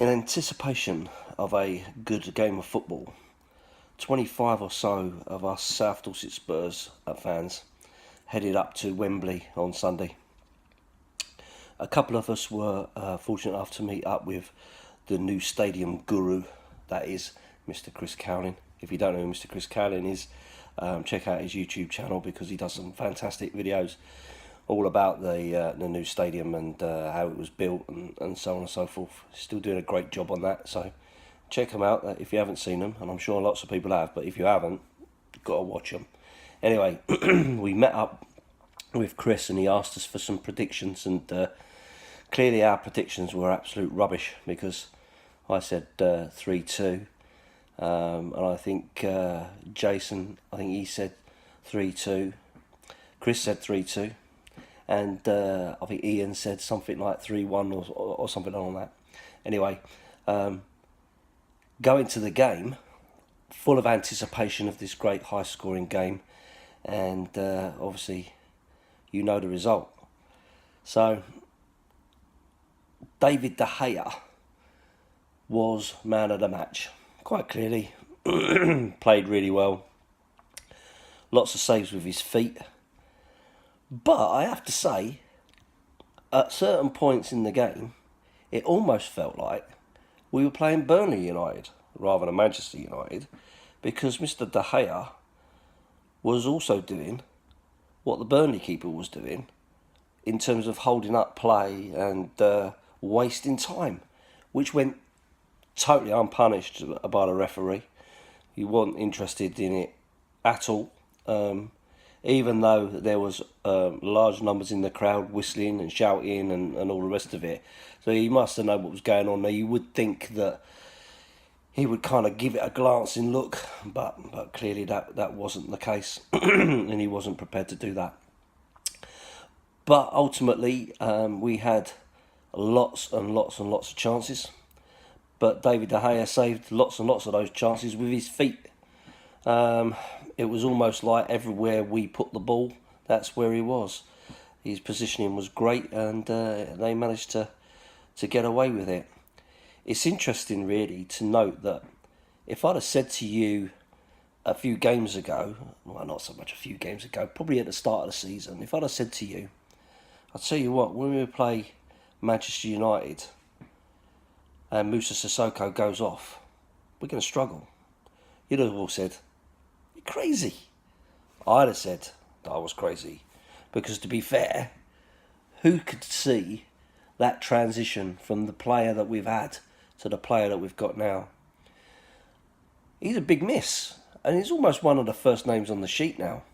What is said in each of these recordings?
In anticipation of a good game of football, 25 or so of us South Dorset Spurs fans headed up to Wembley on Sunday. A couple of us were fortunate enough to meet up with the new stadium guru, that is Mr. Chris Cowling. If you don't know who Mr. Chris Cowling is, check out his YouTube channel because he does some fantastic videos all about the new stadium and how it was built and so on and so forth. Still doing a great job on that, so check them out if you haven't seen them, and I'm sure lots of people have, but if you haven't, you've got to watch them. Anyway, we met up with Chris and he asked us for some predictions, and clearly our predictions were absolute rubbish because I said 3-2, and I think Jason, I think he said 3-2, Chris said 3-2, and I think Ian said something like 3-1 or something along that. Anyway, going to the game, full of anticipation of this great high-scoring game, and obviously, you know the result. So, David De Gea was man of the match, quite clearly. Played really well. Lots of saves with his feet. But I have to say, at certain points in the game, it almost felt like we were playing Burnley United rather than Manchester United, because Mr. De Gea was also doing what the Burnley keeper was doing in terms of holding up play and wasting time, which went totally unpunished by the referee. He wasn't interested in it at all. Even though there was large numbers in the crowd whistling and shouting and all the rest of it. So he must have known what was going on there. You would think that he would kind of give it a glancing look, but clearly that wasn't the case, and he wasn't prepared to do that. But ultimately, we had lots and lots and lots of chances, but David De Gea saved lots and lots of those chances with his feet. It was almost like everywhere we put the ball, that's where he was. His positioning was great, and they managed to get away with it. It's interesting, really, to note that if I'd have said to you a few games ago, well, not so much a few games ago, probably at the start of the season, if I'd have said to you, I'll tell you what, when we play Manchester United and Moussa Sissoko goes off, we're going to struggle. You'd have all said, you're crazy. I'd have said that I was crazy. Because to be fair, who could see that transition from the player that we've had to the player that we've got now? He's a big miss. And he's almost one of the first names on the sheet now.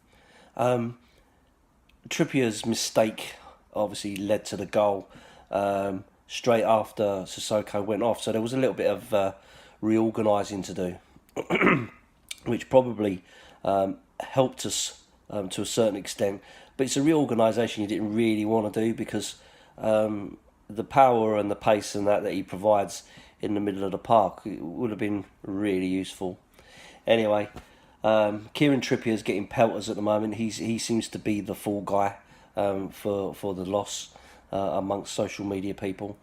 Trippier's mistake obviously led to the goal straight after Sissoko went off. So there was a little bit of reorganising to do, which probably helped us to a certain extent. But it's a reorganisation you didn't really want to do, because the power and the pace and that he provides in the middle of the park, it would have been really useful. Anyway, Kieran Trippier's getting pelters at the moment. He seems to be the fall guy for the loss amongst social media people.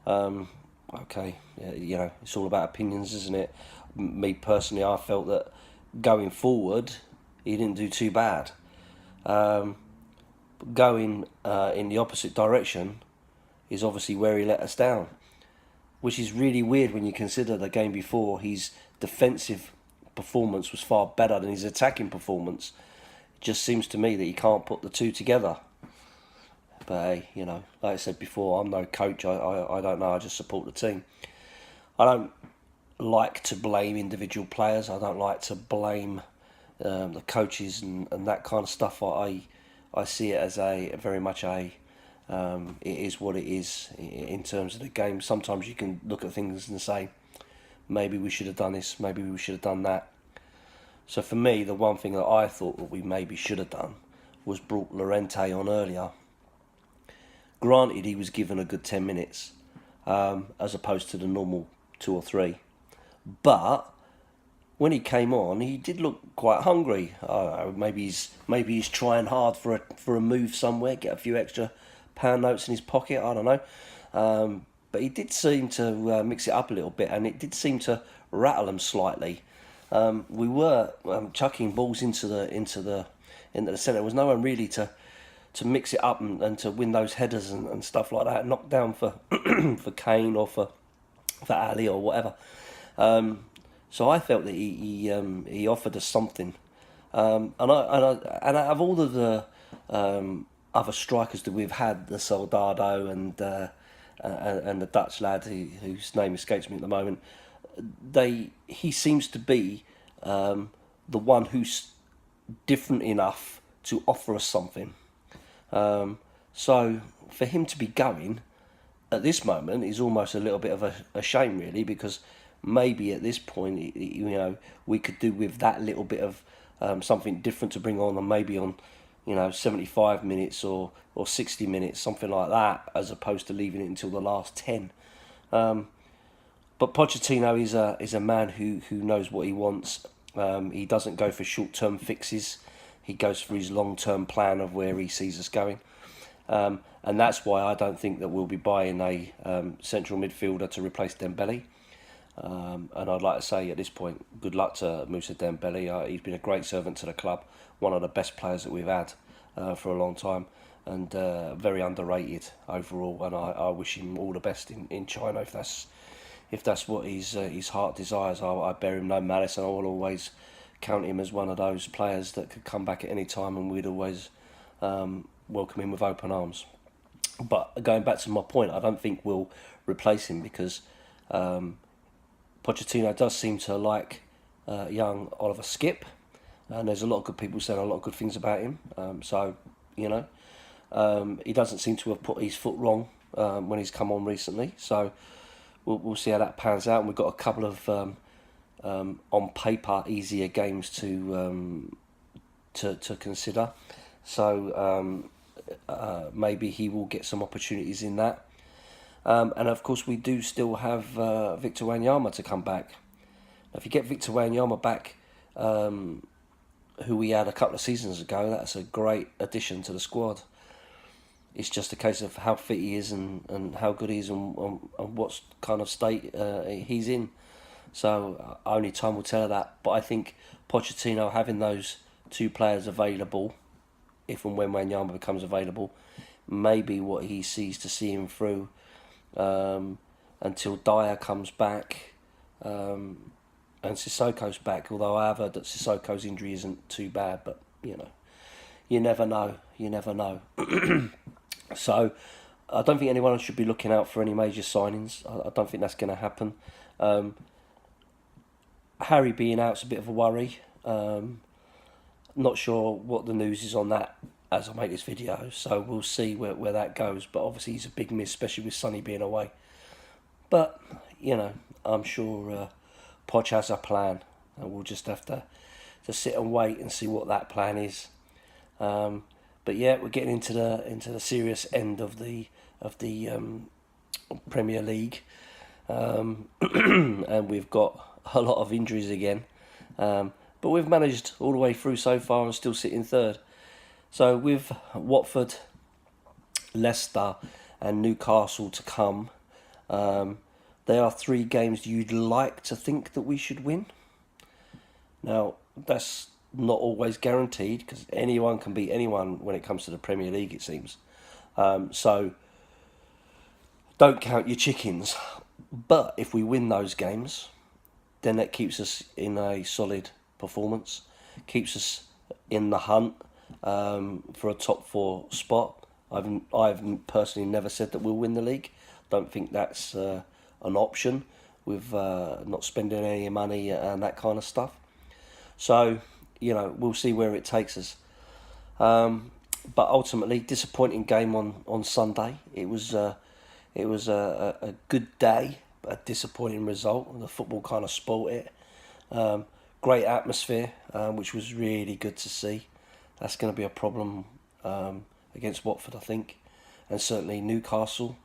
Okay, you know, it's all about opinions, isn't it? Me personally, I felt that going forward, he didn't do too bad. Going in the opposite direction is obviously where he let us down, which is really weird when you consider the game before his defensive performance was far better than his attacking performance. It just seems to me that he can't put the two together. But hey, you know, like I said before, I'm no coach. I don't know. I just support the team. I don't like to blame individual players. I don't like to blame the coaches and that kind of stuff. I see it as very much it is what it is in terms of the game. Sometimes you can look at things and say, maybe we should have done this, maybe we should have done that. So for me, the one thing that I thought that we maybe should have done was brought Llorente on earlier. Granted, he was given a good 10 minutes, as opposed to the normal 2 or 3. But when he came on, he did look quite hungry. I don't know, maybe he's trying hard for a move somewhere, get a few extra pound notes in his pocket. I don't know. but he did seem to mix it up a little bit, and it did seem to rattle them slightly. We were chucking balls into the centre. There was no one really to mix it up and to win those headers and stuff like that, knock down for for Kane or for Ali or whatever. So I felt that he offered us something, and out of all of the other strikers that we've had, the Soldado and the Dutch lad whose name escapes me at the moment, he seems to be the one who's different enough to offer us something. So for him to be going at this moment is almost a little bit of a shame, really, because maybe at this point, we could do with that little bit of something different to bring on, and maybe on 75 minutes or 60 minutes, something like that, as opposed to leaving it until the last 10. But Pochettino is a man who knows what he wants. He doesn't go for short-term fixes. He goes for his long-term plan of where he sees us going. And that's why I don't think that we'll be buying a central midfielder to replace Dembele. And I'd like to say at this point, good luck to Moussa Dembele. He's been a great servant to the club, one of the best players that we've had for a long time, and very underrated overall. And I wish him all the best in China if that's what his heart desires. I bear him no malice, and I will always count him as one of those players that could come back at any time, and we'd always welcome him with open arms. But going back to my point, I don't think we'll replace him because Pochettino does seem to like young Oliver Skipp, and there's a lot of good people saying a lot of good things about him. He doesn't seem to have put his foot wrong when he's come on recently. So we'll see how that pans out. And we've got a couple of on paper easier games to consider. So maybe he will get some opportunities in that. And of course, we do still have Victor Wanyama to come back. Now, if you get Victor Wanyama back, who we had a couple of seasons ago, that's a great addition to the squad. It's just a case of how fit he is and how good he is and what kind of state he's in. So only time will tell that. But I think Pochettino having those two players available, if and when Wanyama becomes available, maybe what he sees to see him through until Dyer comes back and Sissoko's back. Although I have heard that Sissoko's injury isn't too bad, but you never know. You never know. So I don't think anyone should be looking out for any major signings. I don't think that's going to happen. Harry being out's a bit of a worry. Not sure what the news is on that as I make this video, so we'll see where that goes. But obviously he's a big miss, especially with Sonny being away. But, I'm sure Poch has a plan, and we'll just have to sit and wait and see what that plan is. But yeah, we're getting into the serious end of the Premier League, and we've got a lot of injuries again. But we've managed all the way through so far and still sitting third. So with Watford, Leicester and Newcastle to come, they are 3 games you'd like to think that we should win. Now, that's not always guaranteed because anyone can beat anyone when it comes to the Premier League, it seems. So don't count your chickens. But if we win those games, then that keeps us in a solid performance, keeps us in the hunt for a top 4 spot. I've personally never said that we'll win the league. Don't think that's an option with not spending any money and that kind of stuff. So, we'll see where it takes us. But ultimately, disappointing game on Sunday. It was a good day, but a disappointing result. The football kind of spoilt it. Great atmosphere, which was really good to see. That's going to be a problem against Watford, I think, and certainly Newcastle.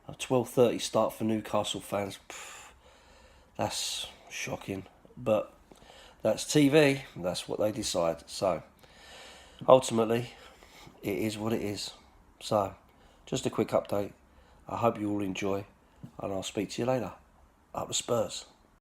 A 12:30 start for Newcastle fans. That's shocking, but that's TV. That's what they decide. So ultimately, it is what it is. So just a quick update. I hope you all enjoy. and I'll speak to you later. Up the Spurs.